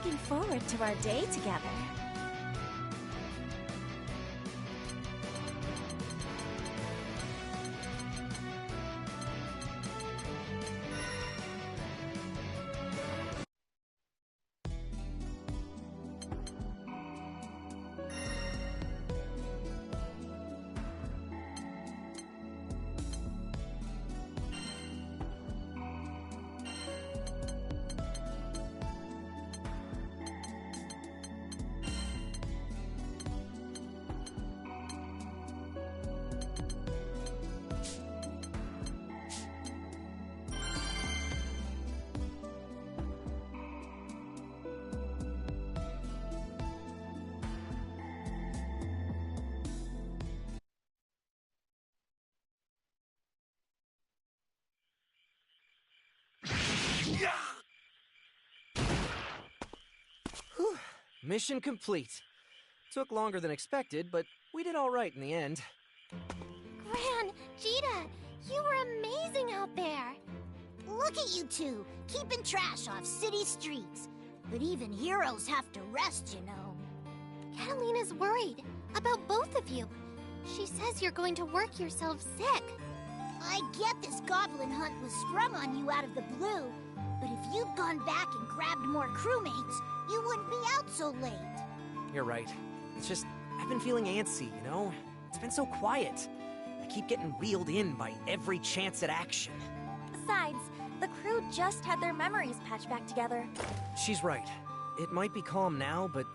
looking forward to our day together. Whew. Mission complete. Took longer than expected, but we did all right in the end. Gran, Jita, you were amazing out there. Look at you two, keeping trash off city streets. But even heroes have to rest, you know. Catalina's worried about both of you. She says you're going to work yourself sick. I get this goblin hunt was sprung on you out of the blue, but if you'd gone back and grabbed more crewmates, you wouldn't be out so late. You're right. It's just, I've been feeling antsy, you know? It's been so quiet. I keep getting wheeled in by every chance at action. Besides, the crew just had their memories patched back together. She's right. It might be calm now, but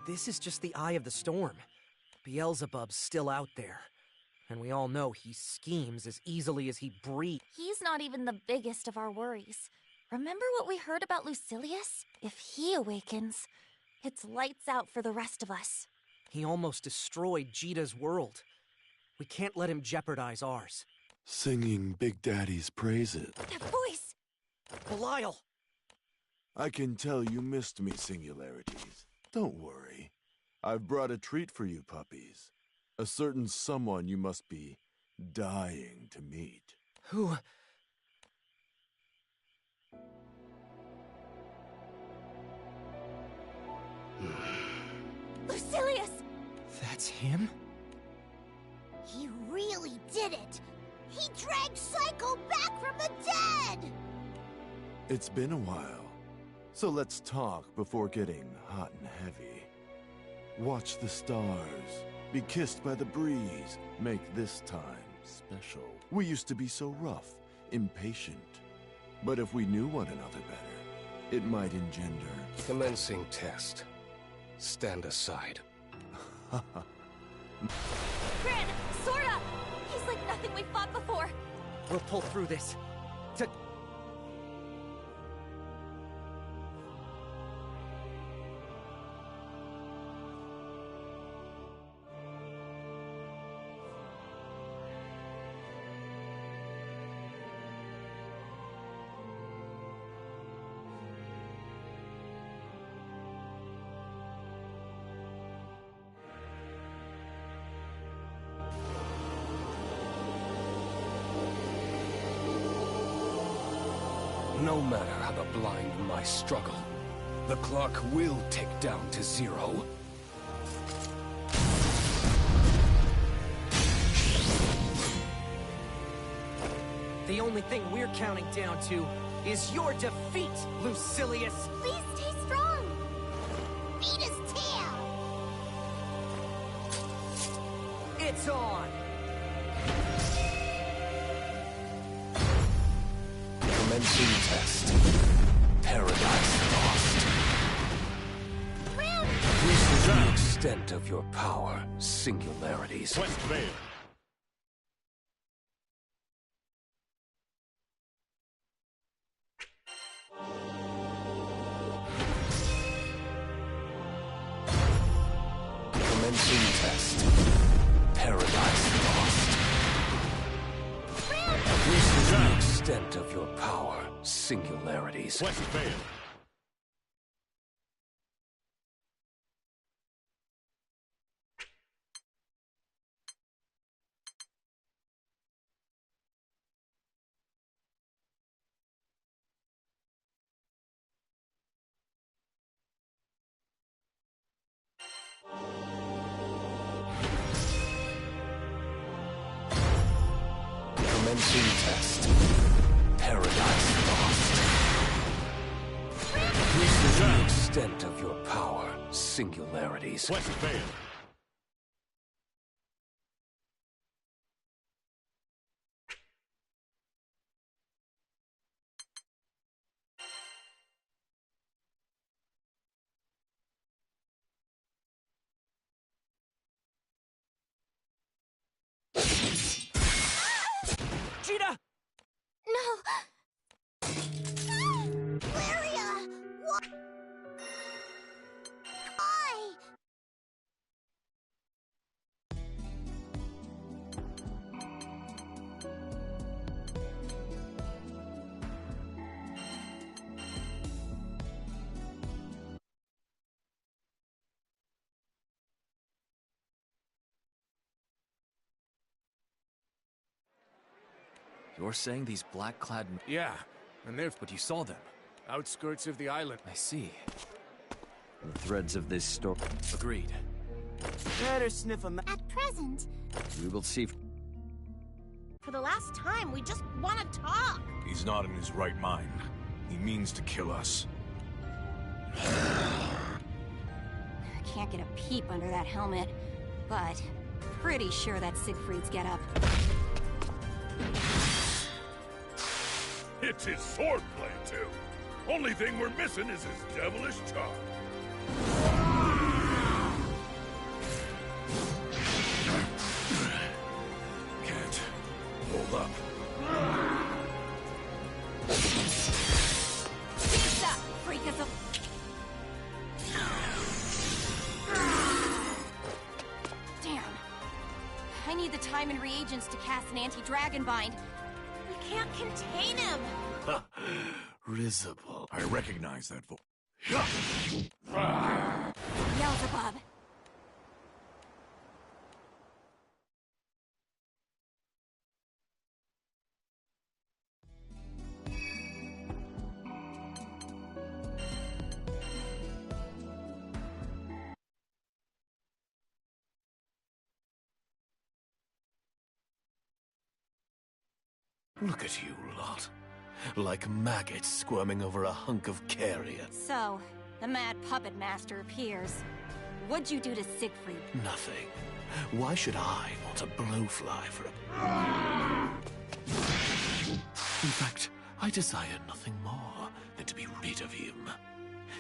this is just the eye of the storm. Beelzebub's still out there. And we all know he schemes as easily as he breathes. He's not even the biggest of our worries. Remember what we heard about Lucilius? If he awakens, it's lights out for the rest of us. He almost destroyed Jita's world. We can't let him jeopardize ours. Singing Big Daddy's praises. That voice! Belial! I can tell you missed me, Singularities. Don't worry. I've brought a treat for you puppies. A certain someone you must be dying to meet. Who? Lucilius! That's him? He really did it! He dragged Psycho back from the dead! It's been a while, so let's talk before getting hot and heavy. Watch the stars, be kissed by the breeze, make this time special. We used to be so rough, impatient. But if we knew one another better, it might engender... Commencing test. Stand aside. Gran! Sorta! He's like nothing we've fought before! We'll pull through this. No matter how the blind mice struggle, the clock will tick down to 0. The only thing we're counting down to is your defeat, Lucilius! Please stay strong! Beat his tail! It's on! Commencing test. Paradise lost. This is the extent of your power, Singularities. West Vale. Commencing test. Paradise lost. This is the extent of your power, Singularities. West Vale. dancing test. Paradise lost. This is the extent of your power, singularities. Quest failed. Cheetah! No! Lyria! What? Why? You're saying these black-clad... Yeah, and they're But you saw them. outskirts of the island. I see. The threads of this story... Agreed. Better sniff 'em. At present, We will see... for the last time, we just want to talk. He's not in his right mind. He means to kill us. Can't get a peep under that helmet, but pretty sure that's Siegfried's getup. It's his swordplay, too. Only thing we're missing is his devilish charm. Can't hold up. Pizza! Freak us a... Damn. I need the time and reagents to cast an anti-dragon bind. We can't contain him! Risible. I recognize that voice. Beelzebub. Look at you lot. Like maggots squirming over a hunk of carrion. So, the mad puppet master appears. What'd you do to Siegfried? Nothing. Why should I want a blowfly for a... In fact, I desire nothing more than to be rid of him.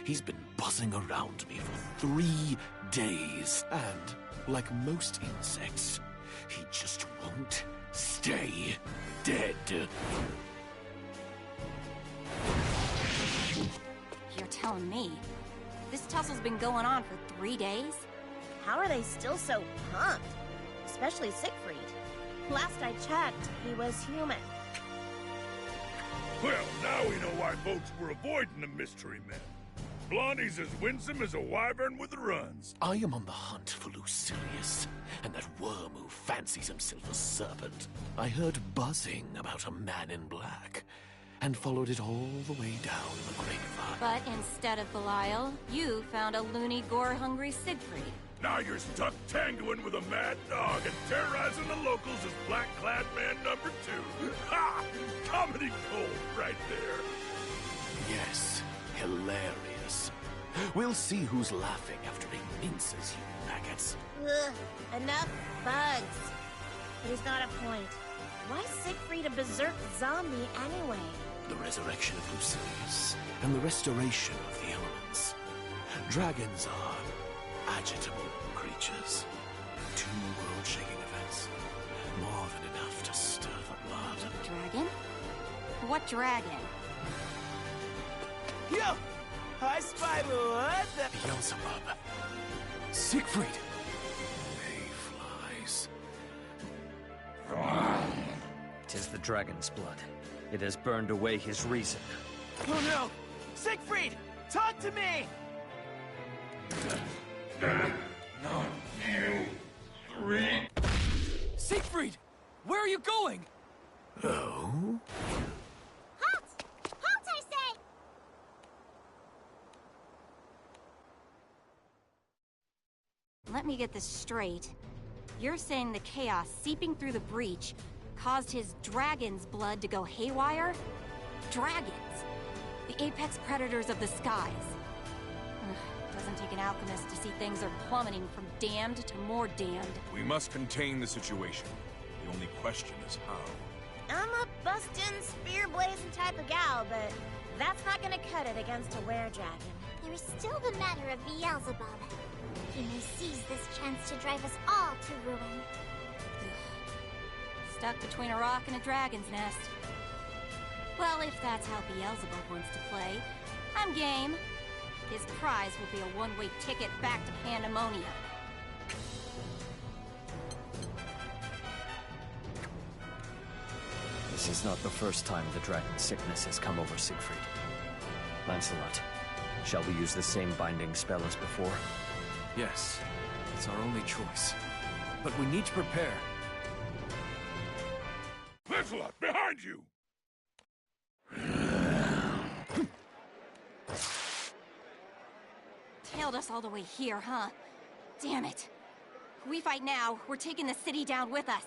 He's been buzzing around me for 3 days, and, like most insects, he just won't stay dead. You're telling me. This tussle's been going on for 3 days? How are they still so pumped? Especially Siegfried. Last I checked, he was human. Well, now we know why folks were avoiding the mystery men. Blondie's as winsome as a wyvern with the runs. I am on the hunt for Lucilius, and that worm who fancies himself a serpent. I heard buzzing about a man in black, and followed it all the way down the grapevine. But instead of Belial, you found a loony, gore-hungry Siegfried. Now you're stuck tangoing with a mad dog and terrorizing the locals as black-clad man number 2. Ha! Comedy gold right there. Yes, hilarious. We'll see who's laughing after he minces you maggots. Ugh, enough bugs. But he's got a point. Why Siegfried a berserk zombie anyway? The resurrection of Lucilius, and the restoration of the elements. Dragons are agitable creatures. 2 world-shaking events. More than enough to stir the blood. Dragon? What dragon? Yo! I spy what the... Beelzebub. Siegfried. Mayflies. 'Tis the dragon's blood. It has burned away his reason. Oh no! Siegfried! Talk to me! Not you. 3. Siegfried! Where are you going? Oh? Halt! Halt, I say! Let me get this straight. You're saying the chaos seeping through the breach caused his dragon's blood to go haywire? Dragons. The apex predators of the skies. Doesn't take an alchemist to see things are plummeting from damned to more damned. We must contain the situation. The only question is how. I'm a bustin', spear-blazing type of gal, but that's not gonna cut it against a were-dragon. There is still the matter of Beelzebub. He may seize this chance to drive us all to ruin. Stuck between a rock and a dragon's nest. Well, if that's how Beelzebub wants to play, I'm game. His prize will be a one-way ticket back to Pandemonium. This is not the first time the dragon sickness has come over Siegfried. Lancelot, shall we use the same binding spell as before? Yes, it's our only choice. But we need to prepare. Lancelot, behind you! Tailed us all the way here, huh? Damn it. If we fight now, we're taking the city down with us.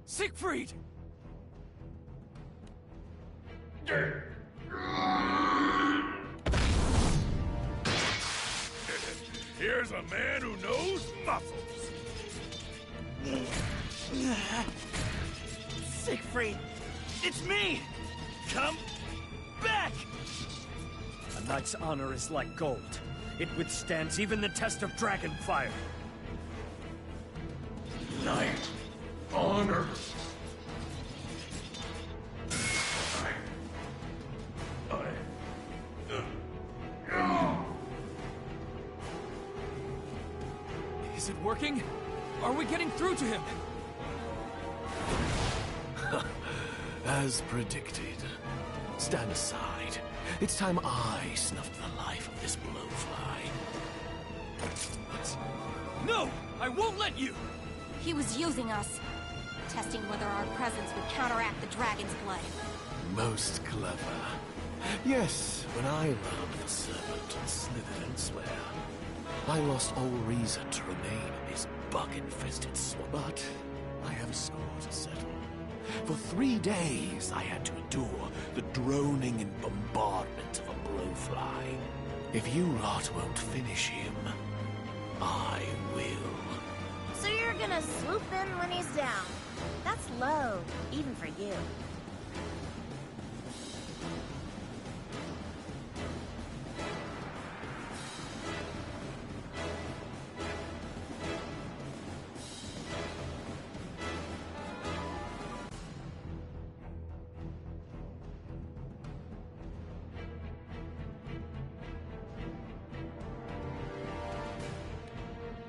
Siegfried! Here's a man who knows muscles. Siegfried! It's me! Come back! A knight's honor is like gold. It withstands even the test of dragon fire. Knight honor. Is it working? Are we getting through to him? As predicted. Stand aside. It's time I snuffed the life of this blowfly. No! I won't let you! He was using us. Testing whether our presence would counteract the dragon's blood. Most clever. Yes, when I learned the serpent and slithered elsewhere, I lost all reason to remain in this bug-infested swamp. But I have a score to settle. For 3 days, I had to endure the droning and bombardment of a blowfly. If you lot won't finish him, I will. So you're gonna swoop in when he's down. That's low, even for you.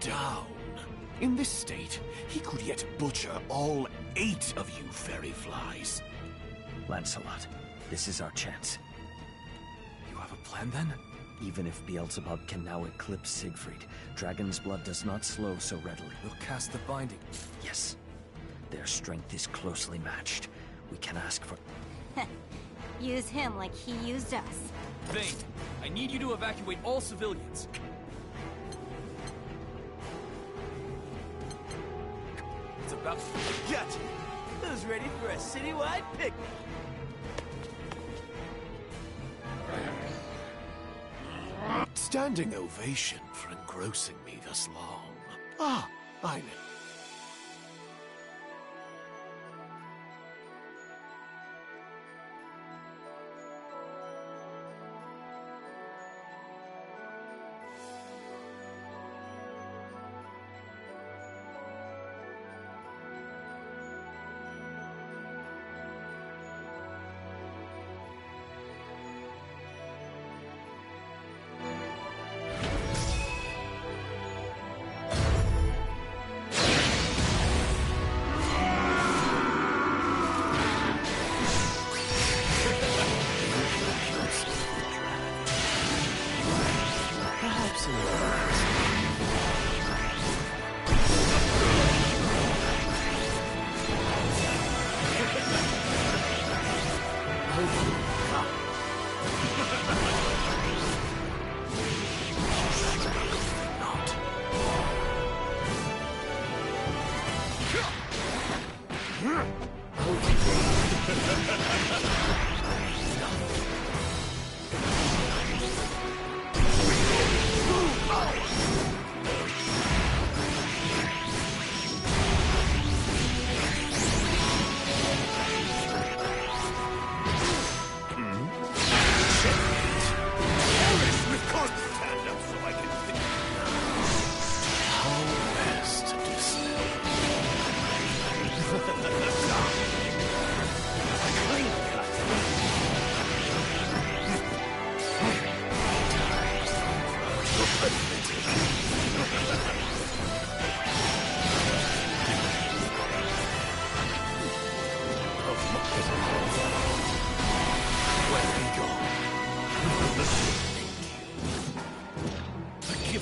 Down. In this state, he could yet butcher all 8 of you fairy flies. Lancelot, this is our chance. You have a plan then? Even if Beelzebub can now eclipse Siegfried, Dragon's blood does not slow so readily. We'll cast the binding. Yes. Their strength is closely matched. We can ask for... Use him like he used us. Vayne, I need you to evacuate all civilians. It's about... Gotcha! Who's ready for a citywide picnic? Standing ovation for engrossing me thus long. Ah, I know. Where we go? Thank you.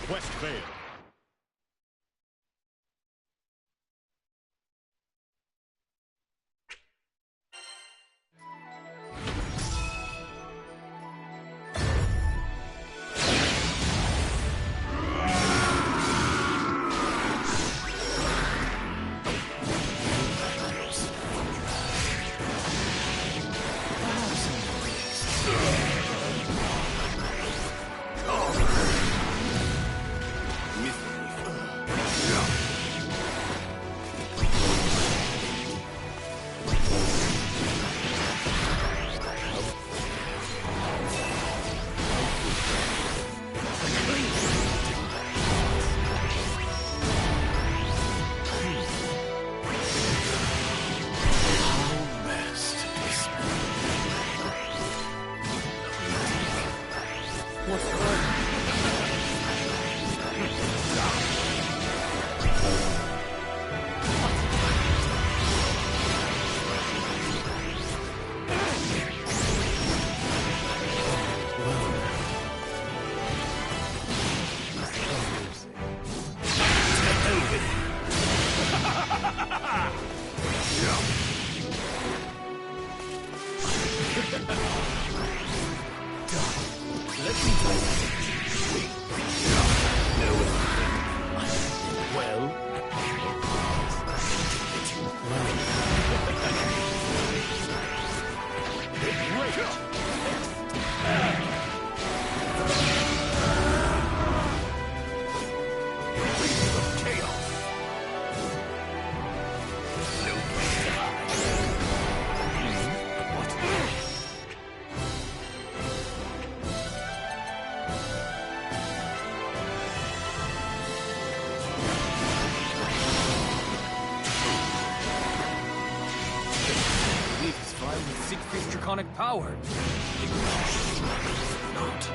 Quest failed. Siegfried's draconic power. Not.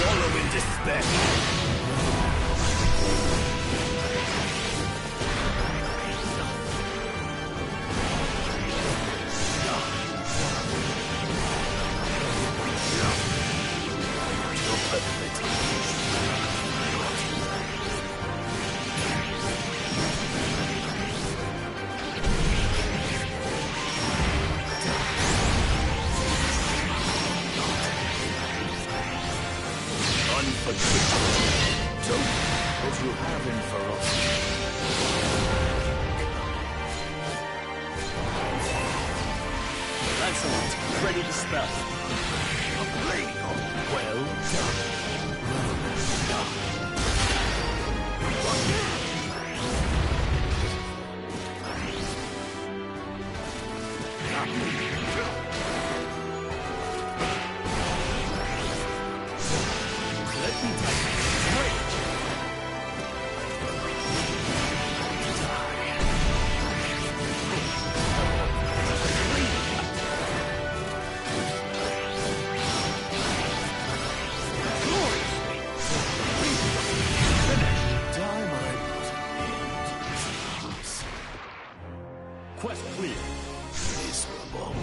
Wallow in despair. What you have in ferocity. Lancelot, ready to spell. A blade of well Let me take it. Quest clear. miserable.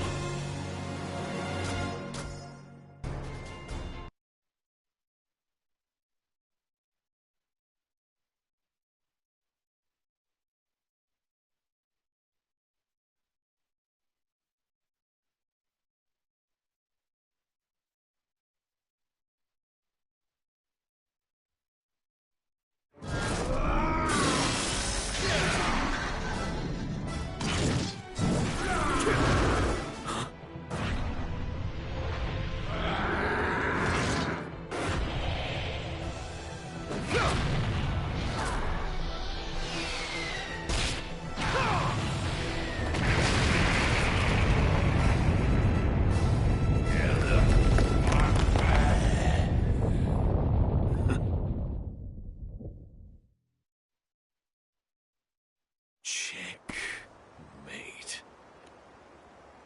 Checkmate.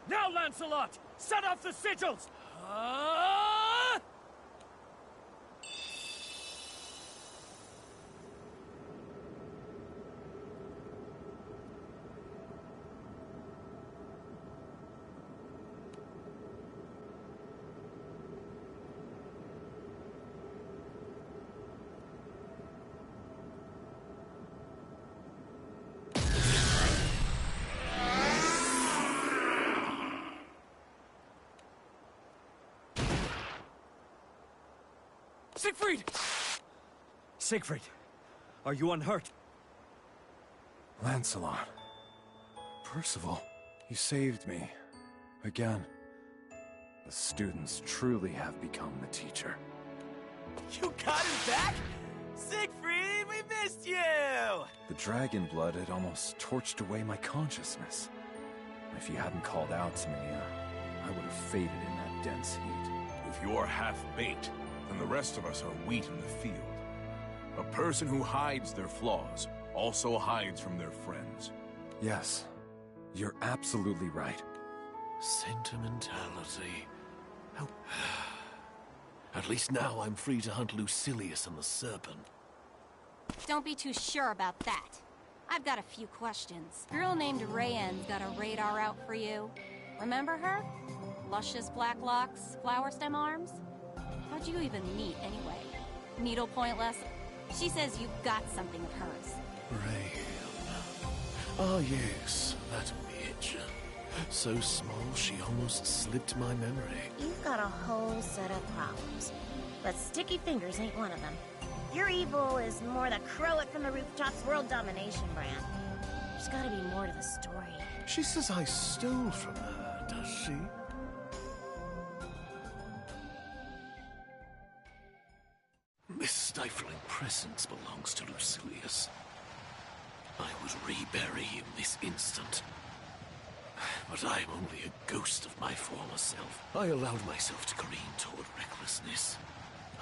Now, Lancelot! Set off the sigils! Siegfried! Siegfried, are you unhurt? Lancelot. Percival, you saved me. Again. The students truly have become the teacher. You got him back? Siegfried, we missed you! The dragon blood had almost torched away my consciousness. If you hadn't called out to me, I would have faded in that dense heat. If you're half-baked, then the rest of us are wheat in the field. A person who hides their flaws also hides from their friends. Yes, you're absolutely right. Sentimentality. Oh. At least now I'm free to hunt Lucilius and the Serpent. Don't be too sure about that. I've got a few questions. A girl named Rayanne's got a radar out for you. Remember her? Luscious black locks, flower stem arms? How'd you even meet, anyway? Needlepoint lesson? She says you've got something of hers. Rayanne. Ah, yes, that bitch. So small, she almost slipped my memory. You've got a whole set of problems, but sticky fingers ain't one of them. Your evil is more the crow it from the rooftops world domination brand. There's gotta be more to the story. She says I stole from her, does she? This stifling presence belongs to Lucilius. I would rebury him this instant. But I am only a ghost of my former self. I allowed myself to careen toward recklessness.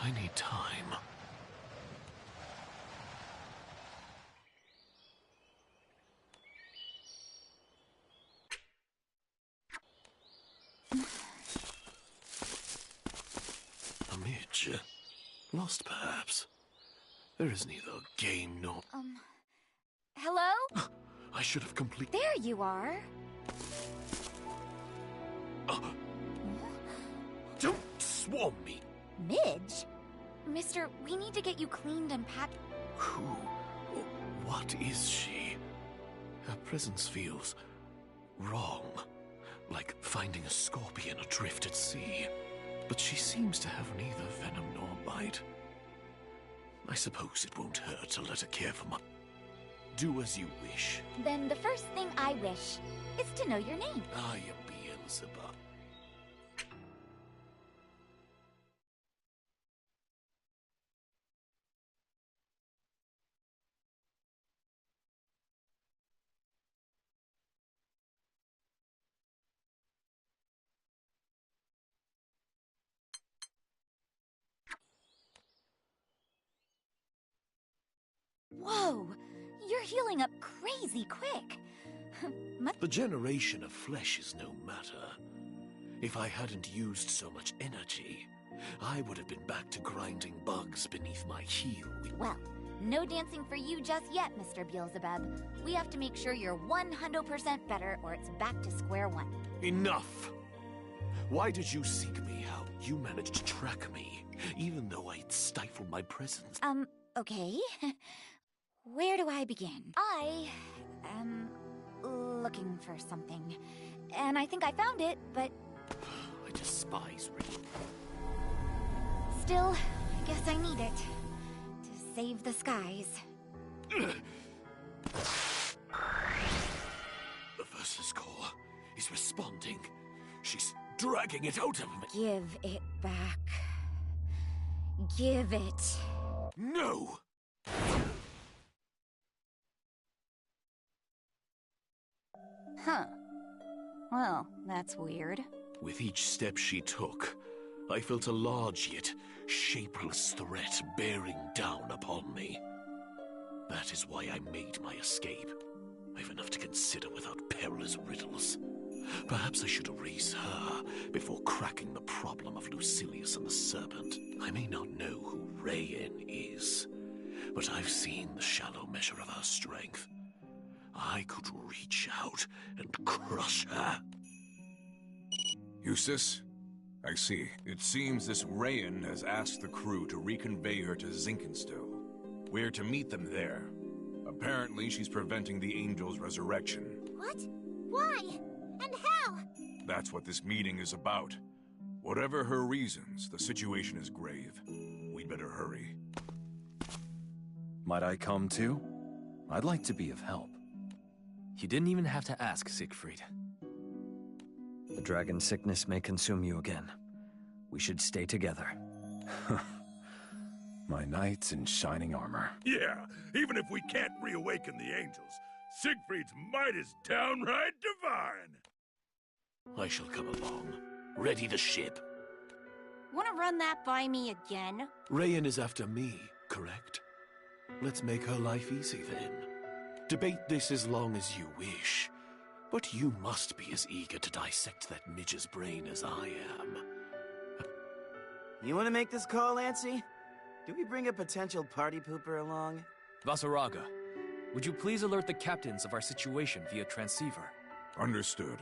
I need time. A midge. Lost, perhaps. There is neither game nor... Hello? I should have completed... There you are. Don't swarm me! Midge? Mister, we need to get you cleaned and packed. Who? What is she? Her presence feels... wrong. Like finding a scorpion adrift at sea. But she seems to have neither venom nor bite. I suppose it won't hurt to let her care for my... Do as you wish. Then the first thing I wish is to know your name. I am Beelzebub. Whoa! You're healing up crazy quick. The generation of flesh is no matter. If I hadn't used so much energy, I would have been back to grinding bugs beneath my heel. Well, no dancing for you just yet, Mr. Beelzebub. We have to make sure you're 100% better or it's back to square one. Enough! Why did you seek me out? You managed to track me, even though I'd stifled my presence. Okay. Where do I begin? I am looking for something. And I think I found it, but... I despise reading. Still, I guess I need it. To save the skies. The Versus Core is responding. She's dragging it out of me. Give it back. Give it. No! Huh. Well, that's weird. With each step she took, I felt a large yet shapeless threat bearing down upon me. That is why I made my escape. I've enough to consider without perilous riddles. Perhaps I should erase her before cracking the problem of Lucilius and the Serpent. I may not know who Rayen is, but I've seen the shallow measure of her strength. I could reach out and crush her. Eustace? I see. It seems this Rayen has asked the crew to reconvey her to Zinkenstow. We're to meet them there. Apparently, she's preventing the Angel's resurrection. What? Why? And how? That's what this meeting is about. Whatever her reasons, the situation is grave. We'd better hurry. Might I come too? I'd like to be of help. You didn't even have to ask, Siegfried. The dragon sickness may consume you again. We should stay together. My knights in shining armor. Yeah, even if we can't reawaken the angels, Siegfried's might is downright divine. I shall come along. Ready the ship. Wanna run that by me again? Rayen is after me, correct? Let's make her life easy then. Debate this as long as you wish. But you must be as eager to dissect that midge's brain as I am. You want to make this call, Lancy? Do we bring a potential party pooper along? Vasaraga, would you please alert the captains of our situation via transceiver? Understood.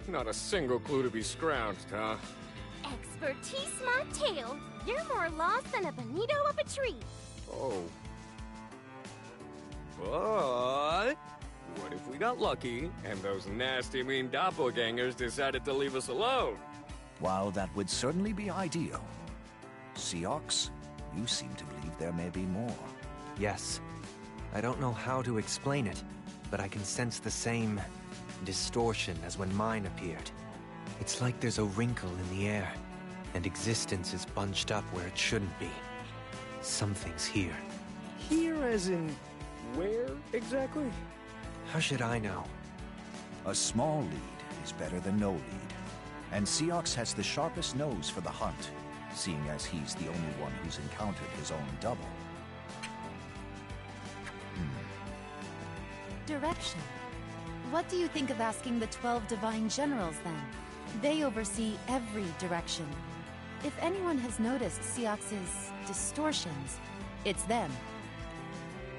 Not a single clue to be scrounged, huh? Expertise, Mateo. You're more lost than a bonito up a tree. Oh. But what if we got lucky and those nasty, mean doppelgangers decided to leave us alone? While that would certainly be ideal, Seox, you seem to believe there may be more. Yes. I don't know how to explain it, but I can sense the same distortion as when mine appeared. It's like there's a wrinkle in the air, and existence is bunched up where it shouldn't be. Something's here. Here as in where exactly? How should I know? A small lead is better than no lead, and Seox has the sharpest nose for the hunt, seeing as he's the only one who's encountered his own double. Direction. What do you think of asking the 12 Divine Generals, then? They oversee every direction. If anyone has noticed Seox's distortions, it's them.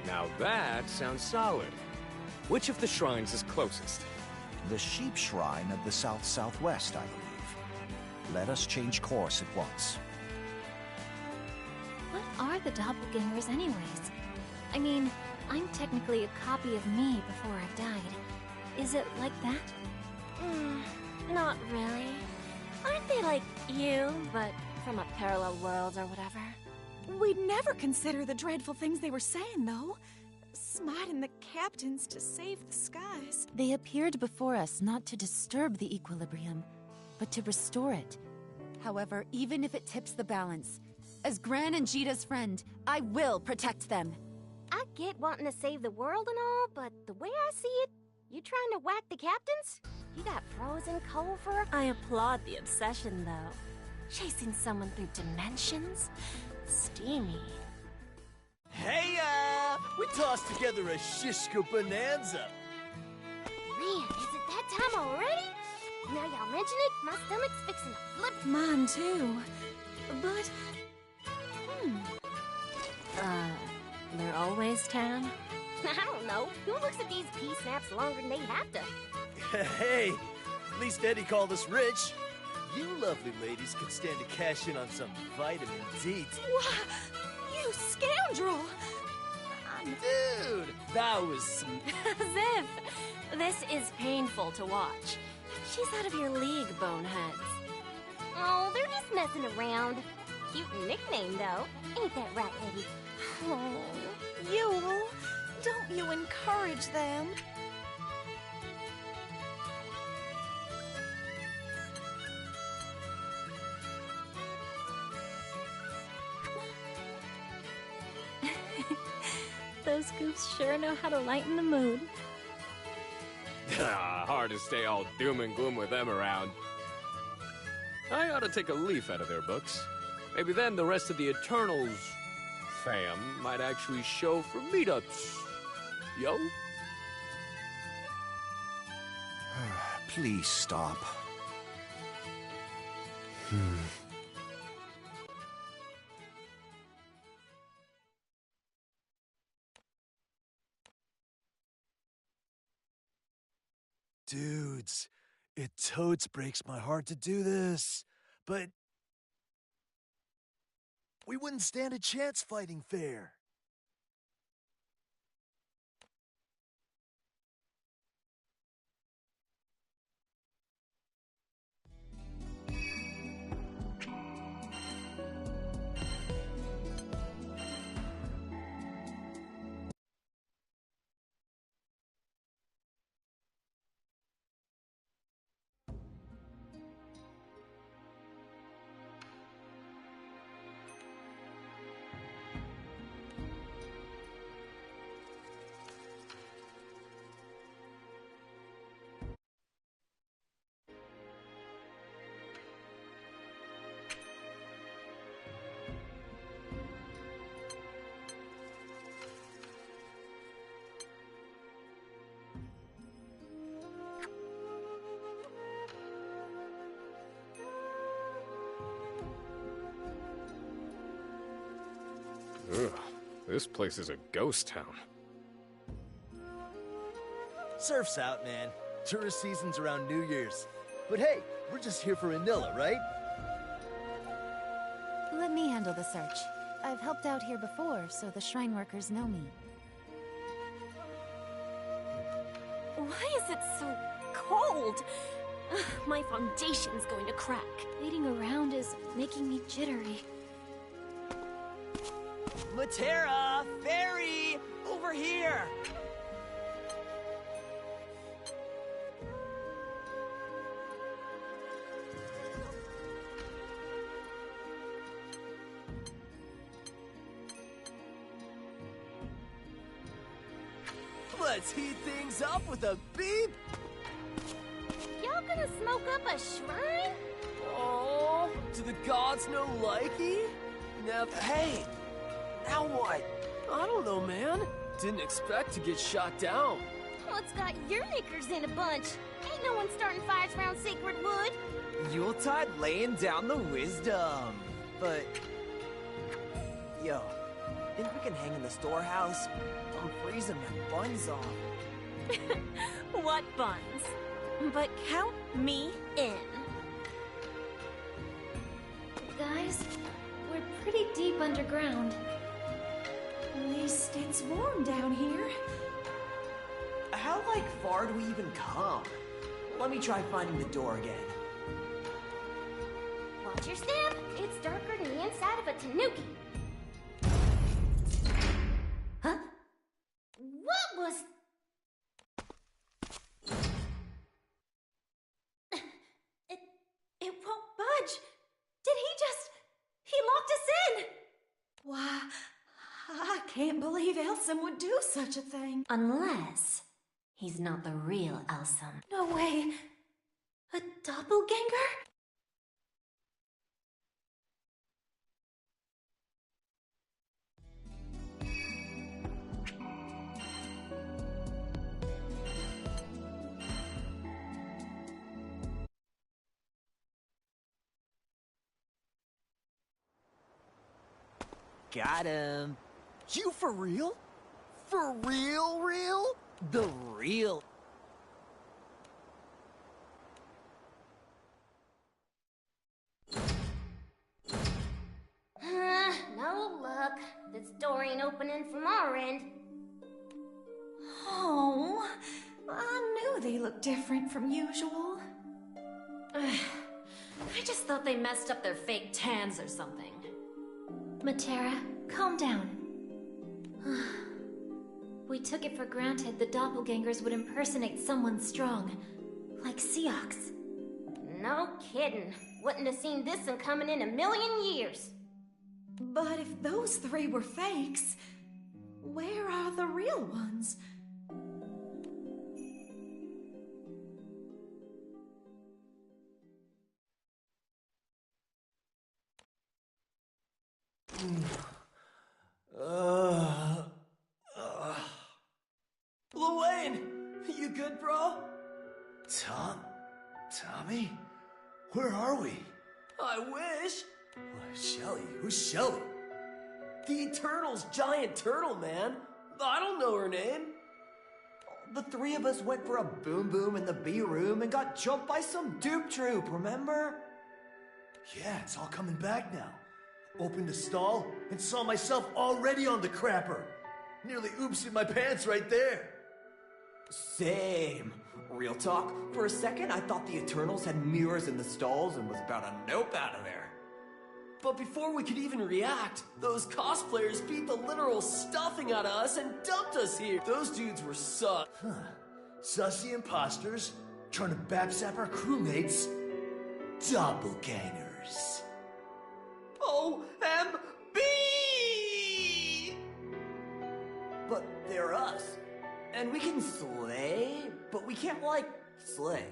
Now that sounds solid. Which of the shrines is closest? The Sheep Shrine of the south-southwest, I believe. Let us change course at once. What are the doppelgangers anyways? I mean, I'm technically a copy of me before I died. Is it like that? Not really. Aren't they like you, but from a parallel world or whatever? We'd never consider the dreadful things they were saying, though. Smiting the captains to save the skies. They appeared before us not to disturb the equilibrium, but to restore it. However, even if it tips the balance, as Gran and Jita's friend, I will protect them. I get wanting to save the world and all, but the way I see it, you trying to whack the captains? You got frozen cold for I applaud the obsession, though. Chasing someone through dimensions? Steamy. Hey, we tossed together a Shishka bonanza. Man, is it that time already? Now y'all mention it, my stomach's fixing to flip. Mine too. But, they're always tan? I don't know. Who looks at these pea snaps longer than they have to? Hey, at least Eddie called us rich. You lovely ladies can stand to cash in on some vitamin D. Why, you scoundrel! Dude, that was... Ziv, this is painful to watch. She's out of your league, boneheads. Oh, they're just messing around. Cute nickname, though. Ain't that right, Eddie? Oh, Yule, don't you encourage them? Those goofs sure know how to lighten the mood. Hard to stay all doom and gloom with them around. I ought to take a leaf out of their books. Maybe then the rest of the Eternals fam might actually show for meetups. Yo? Please stop. Dudes, it totes breaks my heart to do this, but we wouldn't stand a chance fighting fair. Ugh, this place is a ghost town. Surf's out, man. Tourist season's around New Year's. But hey, we're just here for Manila, right? Let me handle the search. I've helped out here before, so the shrine workers know me. Why is it so cold? Ugh, my foundation's going to crack. Waiting around is making me jittery. Matera! Fairy! Over here! Let's heat things up with a beep! Y'all gonna smoke up a shrine? Oh, do the gods know likey? Now, hey! Now what? I don't know, man. Didn't expect to get shot down. What's got your knickers in a bunch? Ain't no one starting fires around sacred wood. Yuletide laying down the wisdom. But, yo, think we can hang in the storehouse? I'm freezing my buns off. What buns? But count me in. Guys, we're pretty deep underground. At least it's warm down here. How, far do we even come? Let me try finding the door again. Watch your step. It's darker than the inside of a tanuki. Huh? What was... It won't budge. Did he locked us in? Why, I can't believe Elsem would do such a thing. Unless he's not the real Elsem. No way. A doppelganger? Got him. You for real? For real, real? The real... they look different from usual. I just thought they messed up their fake tans or something. Matera, calm down. We took it for granted the doppelgangers would impersonate someone strong, like Seox. No kidding. Wouldn't have seen this one coming in a million years. But if those three were fakes, where are the real ones? Wayne, you good, bro? Tommy? Where are we? I wish. Shelly? Who's Shelly? The Eternal's giant turtle, man. I don't know her name. The three of us went for a boom boom in the B room and got jumped by some dupe troop, remember? Yeah, it's all coming back now. Opened the stall and saw myself already on the crapper. Nearly oopsed my pants right there. Same. Real talk, for a second I thought the Eternals had mirrors in the stalls and was about to nope out of there. But before we could even react, those cosplayers beat the literal stuffing out of us and dumped us here. Those dudes were sussy imposters, trying to backstab our crewmates. Doppelgangers. OMB! But they're us. And we can slay, but we can't, slay.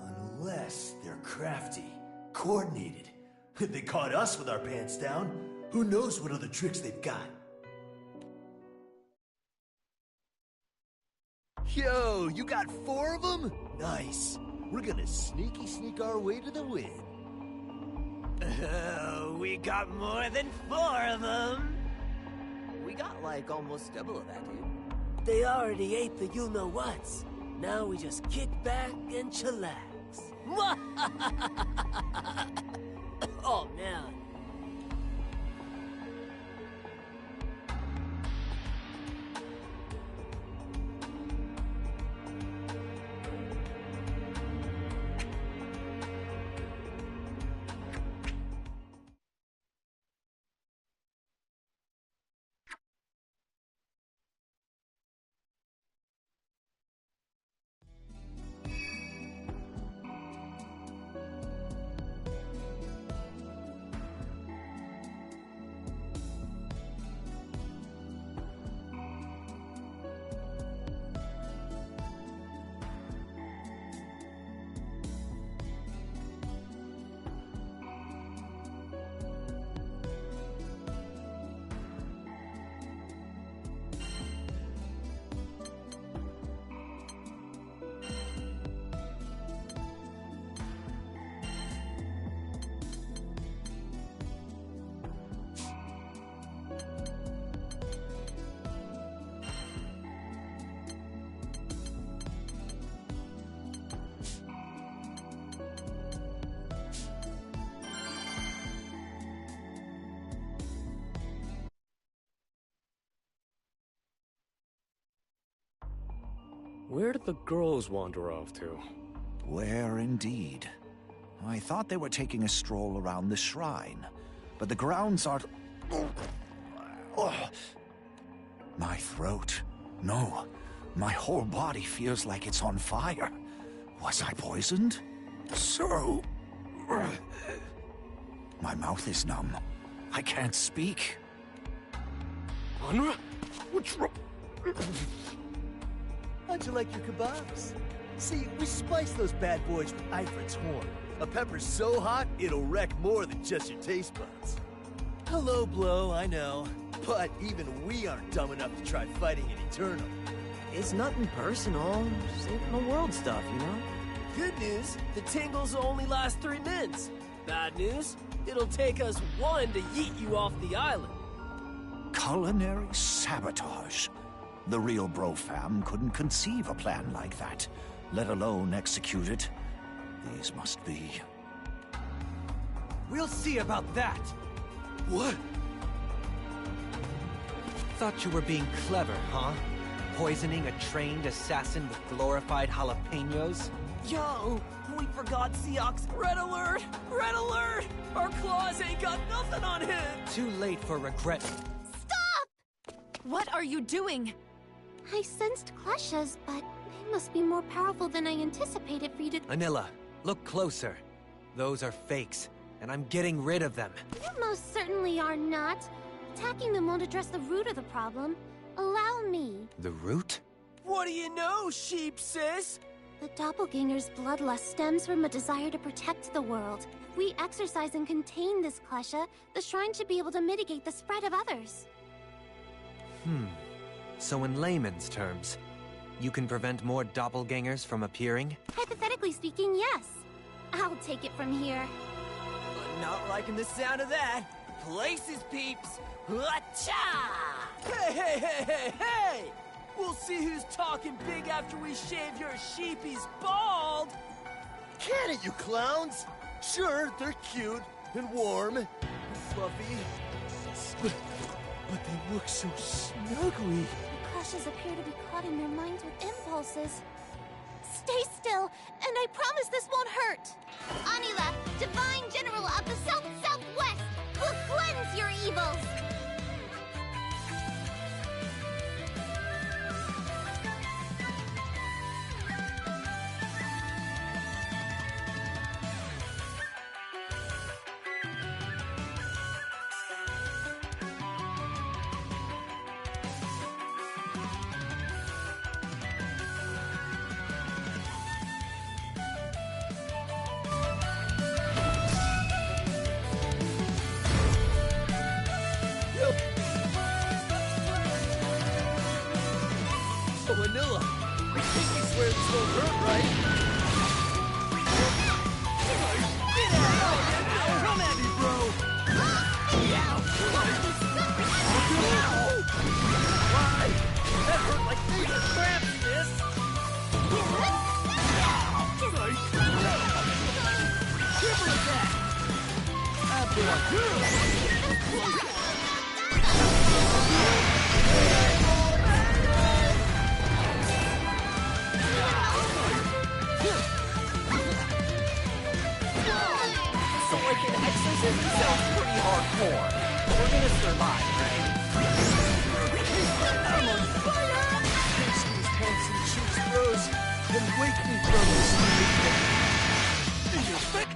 Unless they're crafty, coordinated. If they caught us with our pants down, who knows what other tricks they've got. Yo, you got 4 of them? Nice. We're gonna sneak our way to the win. We got more than 4 of them. We got almost double of that, dude. They already ate the you-know-whats. Now we just kick back and chillax. Oh, man. Where did the girls wander off to? Where indeed? I thought they were taking a stroll around the shrine, but the grounds are... My throat. No, my whole body feels like it's on fire. Was I poisoned? So... My mouth is numb. I can't speak. Anra? What's wrong? How'd you like your kebabs? See, we spice those bad boys with Ifrit's horn. A pepper so hot, it'll wreck more than just your taste buds. Hello, Blow, I know. But even we aren't dumb enough to try fighting an Eternal. It's nothing personal, saving the world stuff, you know? Good news, the tingles will only last 3 minutes. Bad news, it'll take us 1 to yeet you off the island. Culinary sabotage. The real bro fam couldn't conceive a plan like that, let alone execute it. These must be... We'll see about that! What? Thought you were being clever, huh? poisoning a trained assassin with glorified jalapenos? Yo, we forgot Seox. Red alert! Red alert! Our claws ain't got nothing on him! Too late for regret. What are you doing? I sensed kleshas, but they must be more powerful than I anticipated for you to— Anilla, look closer. Those are fakes, and I'm getting rid of them. You most certainly are not. Attacking them won't address the root of the problem. Allow me. The root? What do you know, sheep sis? The doppelganger's bloodlust stems from a desire to protect the world. If we exercise and contain this klesha, the shrine should be able to mitigate the spread of others. So in layman's terms, you can prevent more doppelgangers from appearing? Hypothetically speaking, yes. I'll take it from here. But not liking the sound of that. Places, peeps! Hacha! Hey, hey, hey, hey, hey! We'll see who's talking big after we shave your sheepies bald! Can it, you clowns? Sure, they're cute and warm and fluffy. But they look so snuggly. The kleshas appear to be caught in their minds with impulses. Stay still, and I promise this won't hurt. Anila, Divine General of the South-Southwest, will cleanse your evils. Manila. I think we swear this won't hurt, right? Come at me, bro! Why? That hurt like finger cramps, sis! Triple attack! So like an exorcism sounds pretty hardcore. We're gonna survive, right? I'm on fire! Pinch these handsome cheeks, Rose, and wake me from this sleep. In your thick.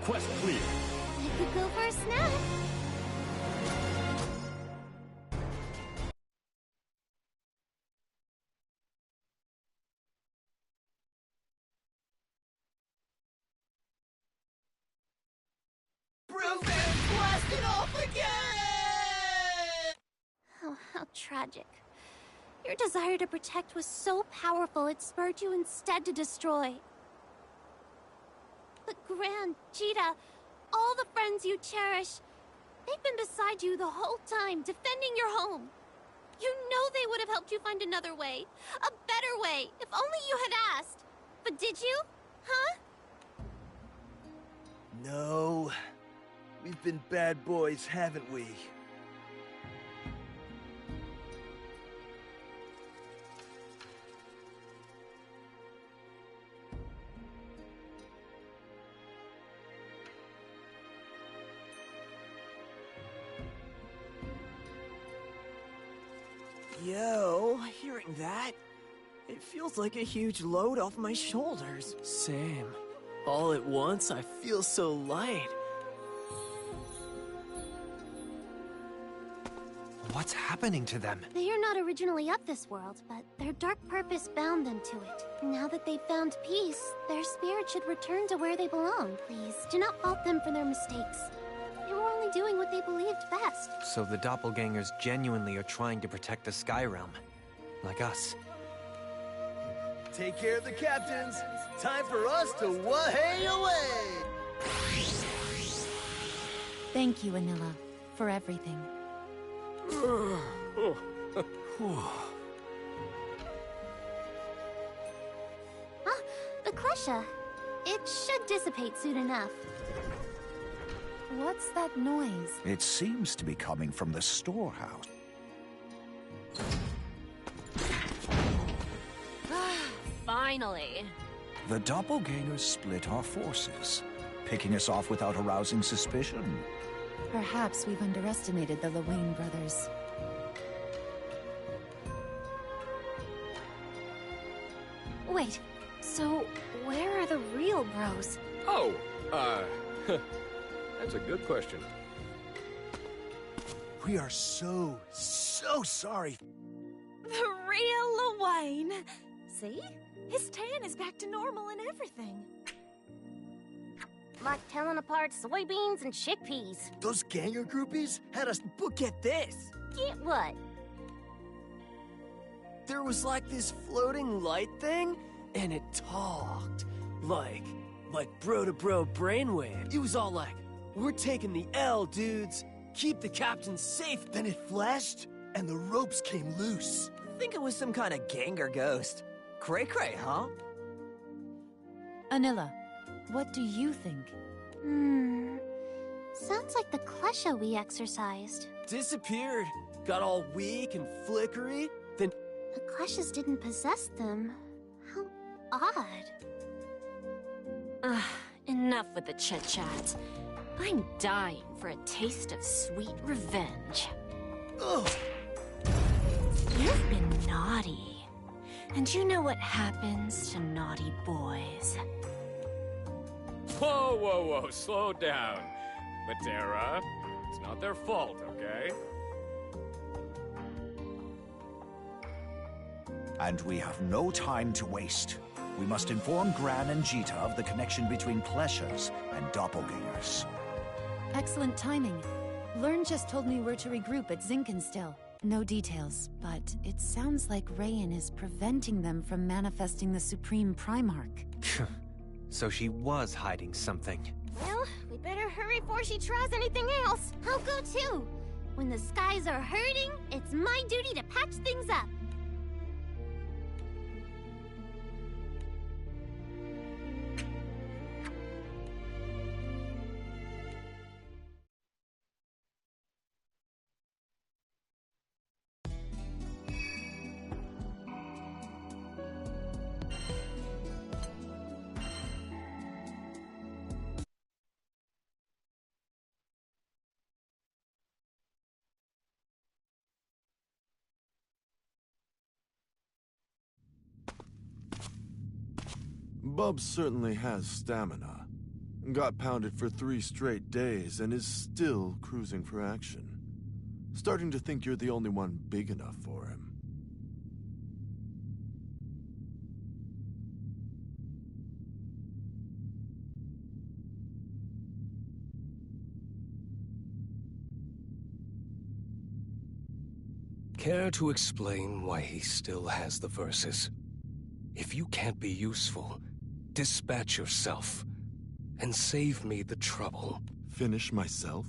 Quest clear. I could go for a snack. tragic. Your desire to protect was so powerful it spurred you instead to destroy. But Gran, Jita, all the friends you cherish, they've been beside you the whole time, defending your home. You know they would have helped you find another way, a better way, if only you had asked. But did you? Huh? No. We've been bad boys, haven't we? Yo, hearing that, it feels like a huge load off my shoulders. Same. All at once, I feel so light. What's happening to them? They are not originally of this world, but their dark purpose bound them to it. Now that they've found peace, their spirit should return to where they belong. Please, do not fault them for their mistakes. They were only doing what they believed best. So the doppelgangers genuinely are trying to protect the Sky Realm. Like us. Take care of the captains. Time for us to way away. Thank you, Anila, for everything. The klesha. It should dissipate soon enough. What's that noise? It seems to be coming from the storehouse. Finally. The doppelgangers split our forces, picking us off without arousing suspicion. Perhaps we've underestimated the Lewayne brothers. Wait, so where are the real bros? Oh, that's a good question. We are so sorry. The real Lewayne. See? His tan is back to normal and everything. Like telling apart soybeans and chickpeas. Those ganger groupies had us... But get this. Get what? There was like this floating light thing, and it talked. Like bro-to-bro brainwave. It was all like, we're taking the L, dudes. Keep the captain safe. Then it flashed, and the ropes came loose. I think it was some kind of ganger ghost. Cray-cray, huh? Anila, what do you think? Sounds like the klesha we exercised. Disappeared. Got all weak and flickery. Then the kleshas didn't possess them. How odd. Enough with the chit-chat. I'm dying for a taste of sweet revenge. Ugh. You've been naughty. And you know what happens to naughty boys. Whoa, whoa, whoa, slow down. Matera, it's not their fault, okay? And we have no time to waste. We must inform Gran and Jita of the connection between kleshas and doppelgangers. Excellent timing. Learn just told me where to regroup at Zinkenstill. No details, but it sounds like Rayan is preventing them from manifesting the Supreme Primarch. So she was hiding something. Well, we better hurry before she tries anything else. I'll go too. When the skies are hurting, it's my duty to patch things up. Bub certainly has stamina. Got pounded for 3 straight days and is still cruising for action. Starting to think you're the only one big enough for him. Care to explain why he still has the verses? If you can't be useful, dispatch yourself, and save me the trouble. Finish myself?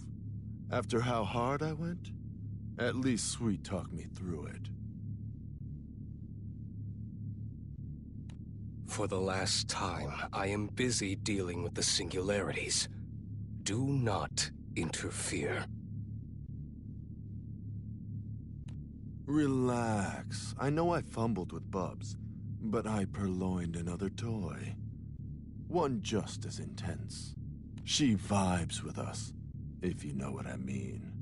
After how hard I went? At least sweet-talk me through it. For the last time, I am busy dealing with the singularities. Do not interfere. Relax. I know I fumbled with Bubs, but I purloined another toy. One just as intense. She vibes with us, if you know what I mean.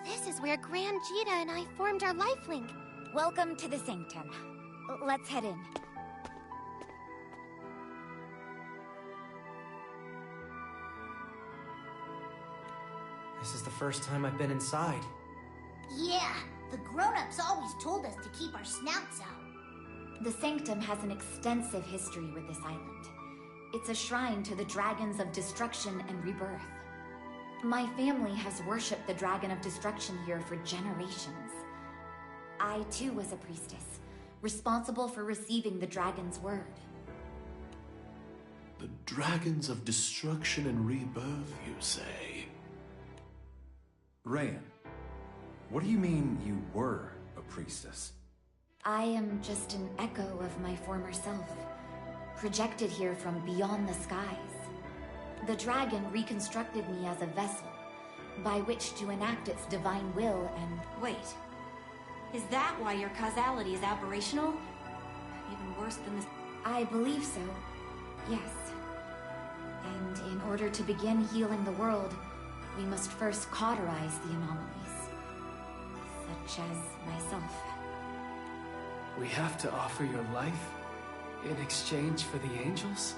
This is where Gran Jita and I formed our life link. Welcome to the Sanctum. Let's head in. This is the first time I've been inside. Yeah, the grown-ups always told us to keep our snouts out. The Sanctum has an extensive history with this island. It's a shrine to the dragons of destruction and rebirth. My family has worshipped the Dragon of Destruction here for generations. I, too, was a priestess, responsible for receiving the dragon's word. The Dragons of Destruction and Rebirth, you say? Rayan, what do you mean you were a priestess? I am just an echo of my former self, projected here from beyond the skies. The dragon reconstructed me as a vessel, by which to enact its divine will and... Wait. Is that why your causality is aberrational? Even worse than this... I believe so, yes. And in order to begin healing the world, we must first cauterize the anomalies. Such as myself. We have to offer your life in exchange for the angels?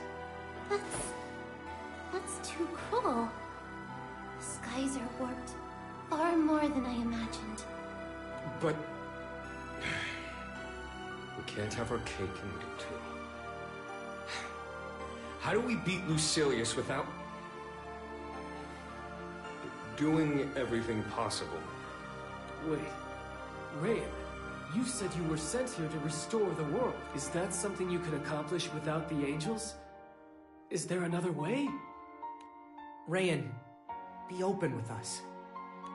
That's too cruel. The skies are warped far more than I imagined. But... we can't have our cake and eat it too. How do we beat Lucilius without... doing everything possible? Wait, Rayan, you said you were sent here to restore the world. Is that something you can accomplish without the angels? Is there another way? Rayan, be open with us.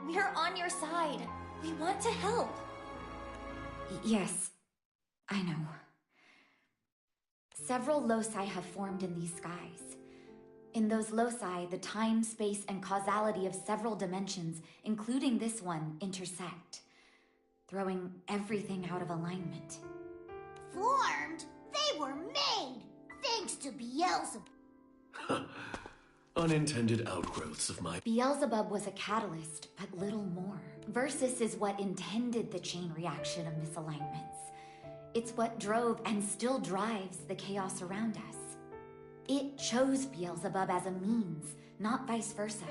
We're on your side. We want to help. Yes, I know. Several loci have formed in these skies. In those loci, the time, space, and causality of several dimensions, including this one, intersect, throwing everything out of alignment. Formed? They were made! Thanks to Beelzebub. Unintended outgrowths of my... Beelzebub was a catalyst, but little more. Versus is what intended the chain reaction of misalignments. It's what drove and still drives the chaos around us. It chose Beelzebub as a means, not vice versa.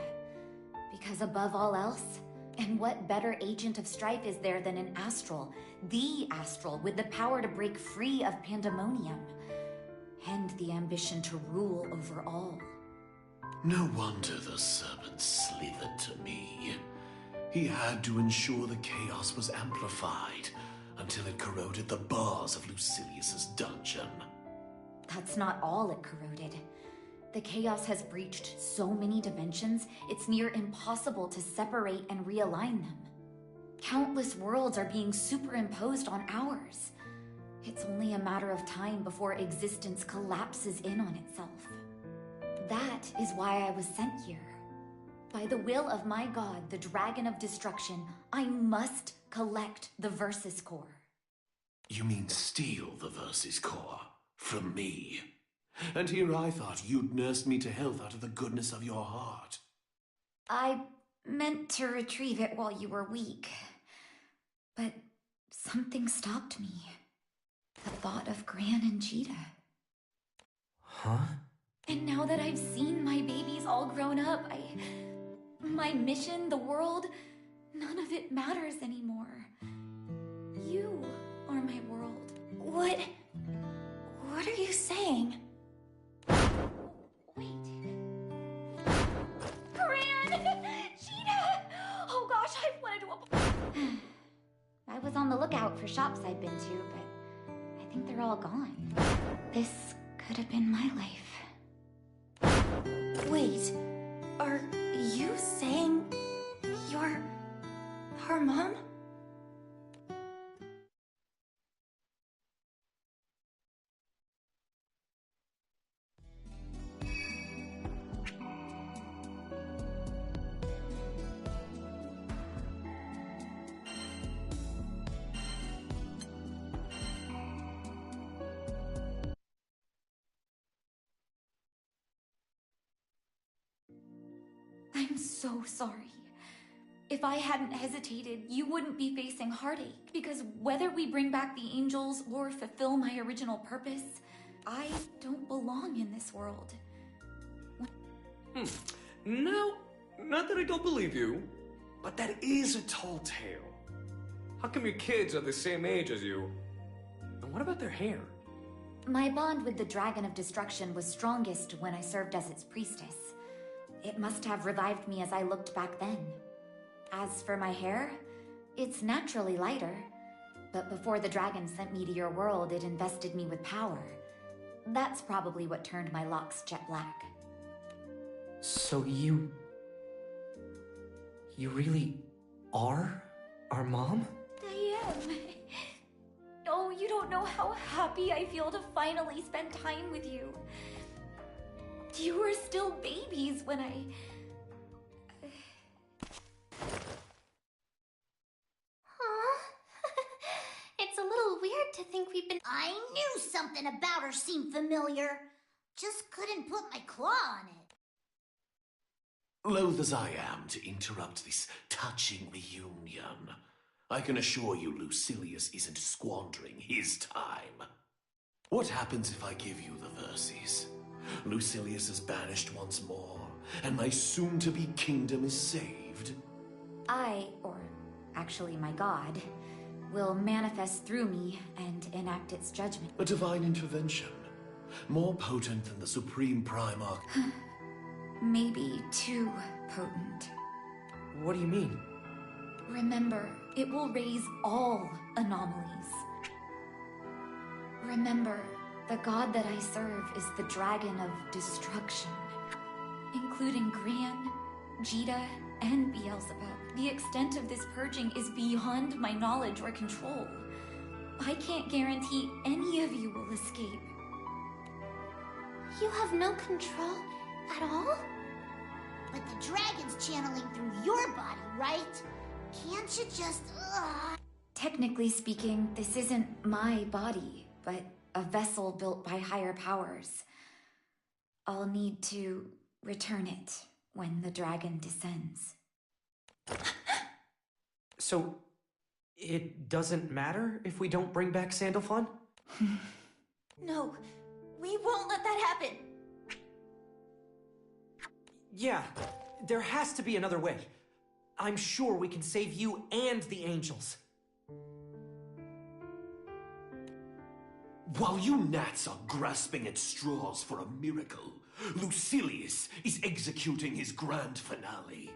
Because above all else, and what better agent of strife is there than an astral, the astral, with the power to break free of pandemonium, and the ambition to rule over all. No wonder the serpent slithered to me. He had to ensure the chaos was amplified until it corroded the bars of Lucilius's dungeon. That's not all it corroded. The chaos has breached so many dimensions, it's near impossible to separate and realign them. Countless worlds are being superimposed on ours. It's only a matter of time before existence collapses in on itself. That is why I was sent here. By the will of my god, the Dragon of Destruction, I must collect the Versus Core. You mean steal the Versus Core from me? And here I thought you'd nursed me to health out of the goodness of your heart. I meant to retrieve it while you were weak. But something stopped me. The thought of Gran and Jita. Huh? And now that I've seen my babies all grown up, my mission, the world, none of it matters anymore. You are my world. What are you saying? Wait. Gran! Cheetah! Oh gosh, I wanted to... I was on the lookout for shops I'd been to, but I think they're all gone. This could have been my life. Wait, are you saying you're her mom? I'm so sorry. If I hadn't hesitated, you wouldn't be facing heartache. Because whether we bring back the angels or fulfill my original purpose, I don't belong in this world. No, not that I don't believe you, but that is a tall tale. How come your kids are the same age as you? And what about their hair? My bond with the Dragon of Destruction was strongest when I served as its priestess. It must have revived me as I looked back then. As for my hair, it's naturally lighter. But before the dragon sent me to your world, it invested me with power. That's probably what turned my locks jet black. So you really are our mom? I am. Oh, you don't know how happy I feel to finally spend time with you. You were still babies when I... It's a little weird to think we've been... I knew something about her seemed familiar. Just couldn't put my claw on it. Loath as I am to interrupt this touching reunion, I can assure you Lucilius isn't squandering his time. What happens if I give you the verses? Lucilius is banished once more, and my soon-to-be kingdom is saved. I, or actually my god, will manifest through me and enact its judgment. A divine intervention, more potent than the Supreme Primarch. Maybe too potent. What do you mean? Remember, it will raise all anomalies. Remember, the god that I serve is the Dragon of Destruction, including Gran, Jita, and Beelzebub. The extent of this purging is beyond my knowledge or control. I can't guarantee any of you will escape. You have no control at all? But the dragon's channeling through your body, right? Can't you just... Technically speaking, this isn't my body, but a vessel built by higher powers. I'll need to return it when the dragon descends. So, it doesn't matter if we don't bring back Sandalphon? No, we won't let that happen. Yeah, there has to be another way. I'm sure we can save you and the angels. While you gnats are grasping at straws for a miracle, Lucilius is executing his grand finale.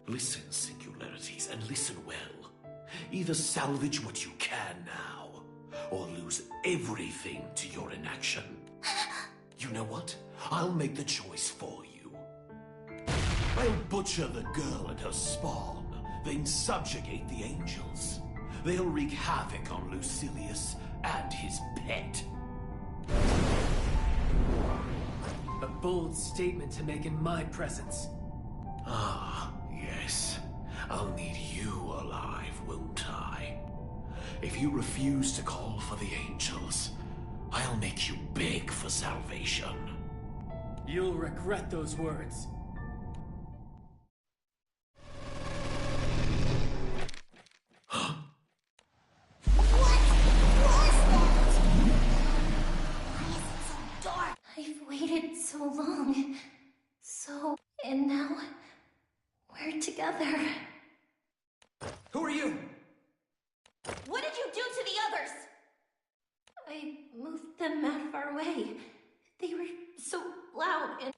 Listen, singularities, and listen well. Either salvage what you can now, or lose everything to your inaction. You know what? I'll make the choice for you. I'll butcher the girl and her spawn, then subjugate the angels. They'll wreak havoc on Lucilius and his pet. A bold statement to make in my presence. Ah, yes. I'll need you alive, won't I? If you refuse to call for the angels, I'll make you beg for salvation. You'll regret those words. waited so long. And now we're together. Who are you? What did you do to the others? I moved them out of our way. They were so loud and...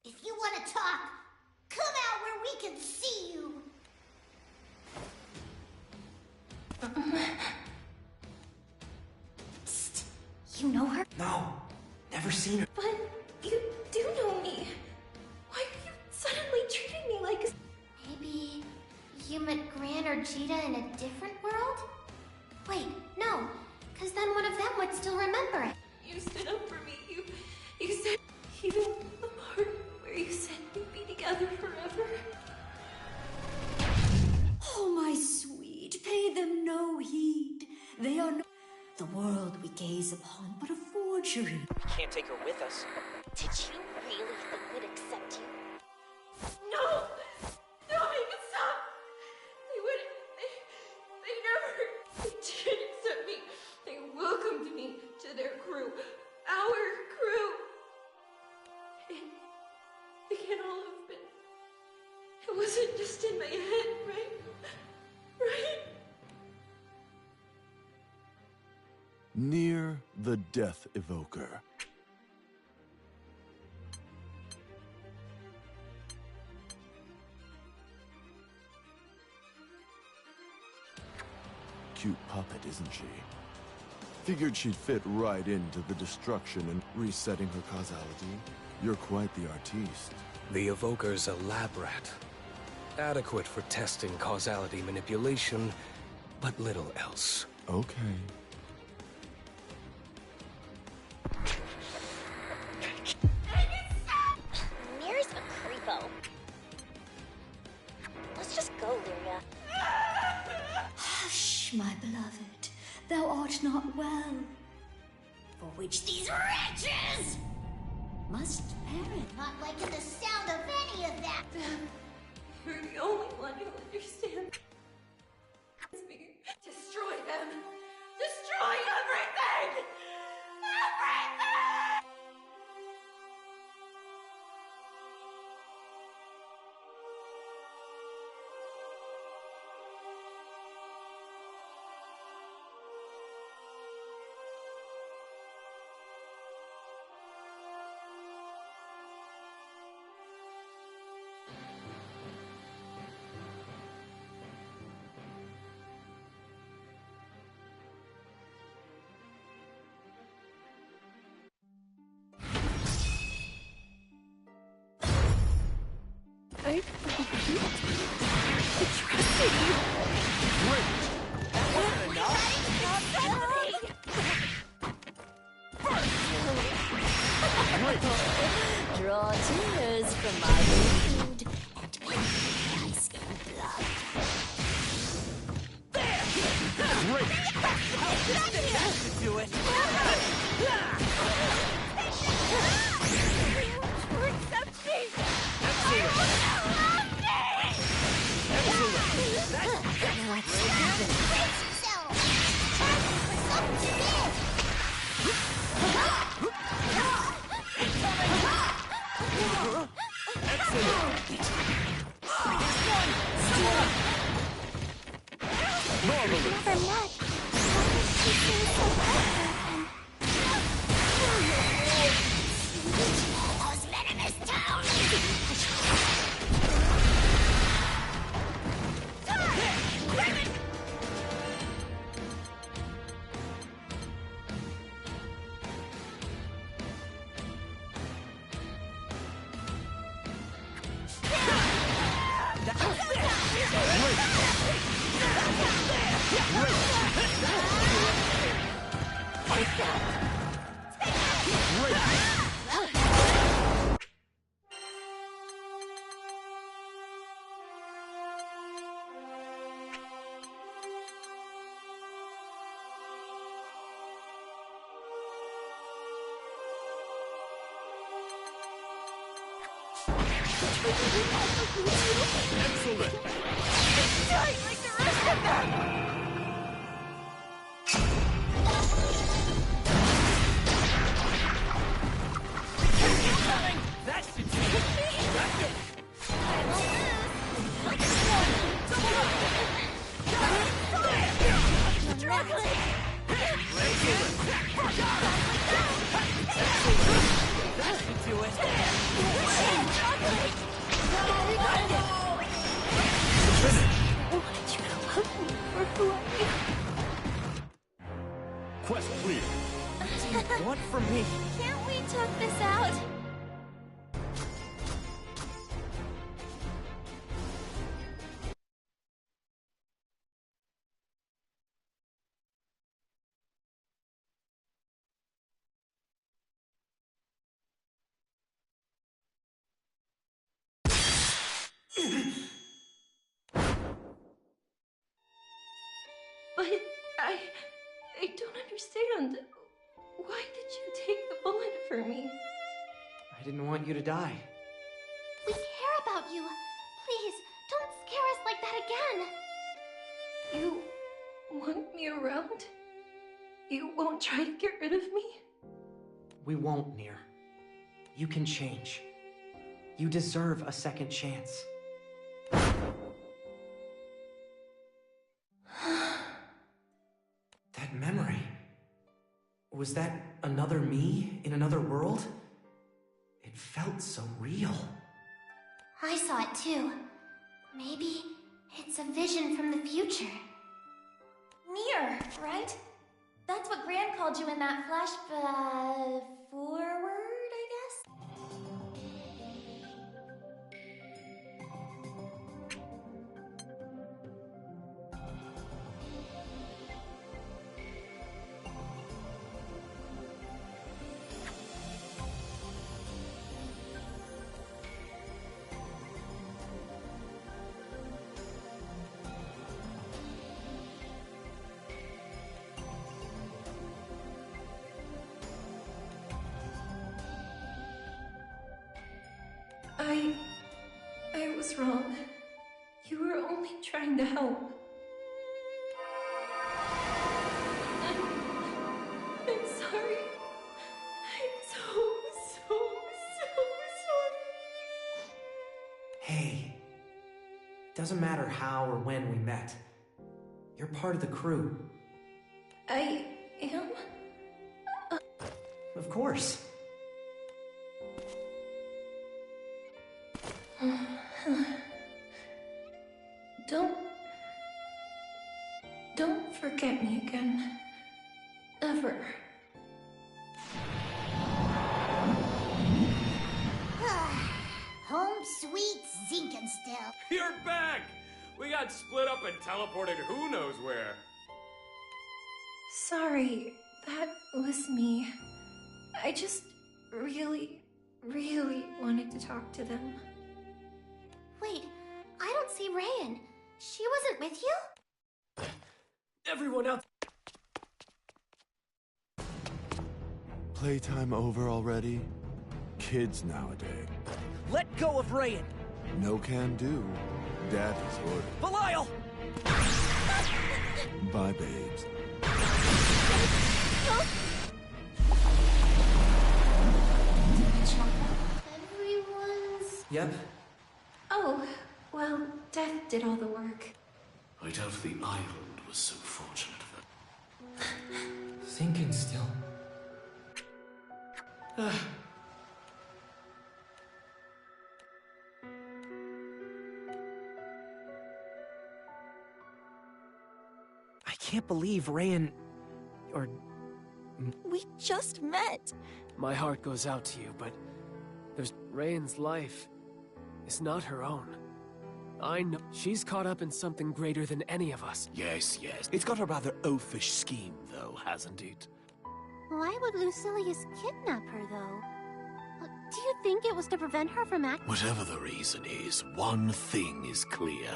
If you want to talk, come out where we can see you. Psst. You know her? No, never seen her. But you do know me. Why are you suddenly treating me like a... Maybe you met Gran or Jita in a different world? Wait, no, because then one of them would still remember it. You stood up for me. You said... Even the part where you said we'd be together forever. Oh, my sweet, pay them no heed. They are no... The world we gaze upon but a forgery. We can't take her with us. Did you really think we'd accept you? No! No, make it stop! They wouldn't... They never... They didn't accept me. They welcomed me to their crew. Our crew. It can't all have been... It wasn't just in my head, right? Right? Near the Death Evoker. Cute puppet, isn't she? Figured she'd fit right into the destruction and resetting her causality. You're quite the artiste. The Evoker's a lab rat. Adequate for testing causality manipulation, but little else. Okay. Mir's a creepo. Let's just go, Lyria. Hush, my beloved. Thou art not well. For which these wretches must perish. Not liking the sound of any of that. You're the only one who understands me. Destroy them. Destroy everything! Everything! I trusted you. Great! That wasn't enough? Draw tears from my wound and make ice in blood. Do it. You accept me! Excellent! Die like the rest of them! That should do it. Quest clear. What do you want from me? Can't we talk this out? But I don't understand. Why did you take the bullet for me? I didn't want you to die. We care about you. Please, don't scare us like that again. You want me around? You won't try to get rid of me? We won't, Nier. You can change. You deserve a second chance. That memory. Was that another me in another world? It felt so real. I saw it too. Maybe it's a vision from the future. Nier, right? That's what Gran called you in that flash, forward, I guess? I was wrong. You were only trying to help. I'm sorry. I'm so sorry. Hey. Doesn't matter how or when we met. You're part of the crew. I am? Of course. Don't forget me again. Ever. Home sweet Zinkenstill. You're back! We got split up and teleported who knows where. Sorry, that was me. I just really, really wanted to talk to them. Wait, I don't see Rayan. She wasn't with you? Everyone else. Playtime over already? Kids nowadays. Let go of Rayan! No can do. Daddy's order. Belial! Bye, babes. Everyone's... Yep. Oh, well, Death did all the work. I doubt the island was so fortunate that... Thinking still. I can't believe Rayan... or... We just met. My heart goes out to you, but there's Rayan's life is not her own. I know she's caught up in something greater than any of us. Yes, yes. It's got a rather oafish scheme, though, hasn't it? Why would Lucilius kidnap her, though? Do you think it was to prevent her from acting? Whatever the reason is, one thing is clear.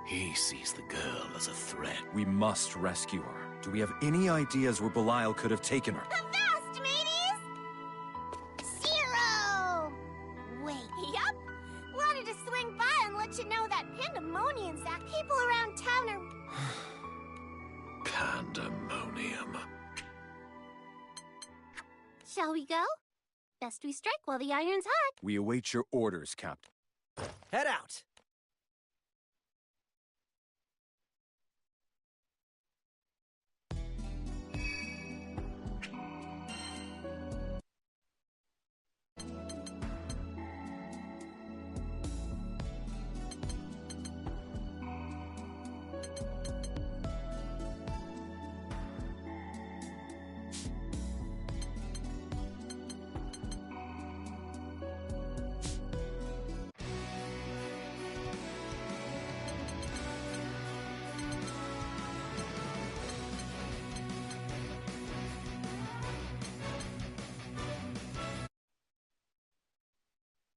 He sees the girl as a threat. We must rescue her. Do we have any ideas where Belial could have taken her? Fast, mateys! Zero! Wait. Yup. Wanted to swing by and let you know that pandemonium's that people around town are... Pandemonium. Shall we go? Best we strike while the iron's hot. We await your orders, Captain. Head out!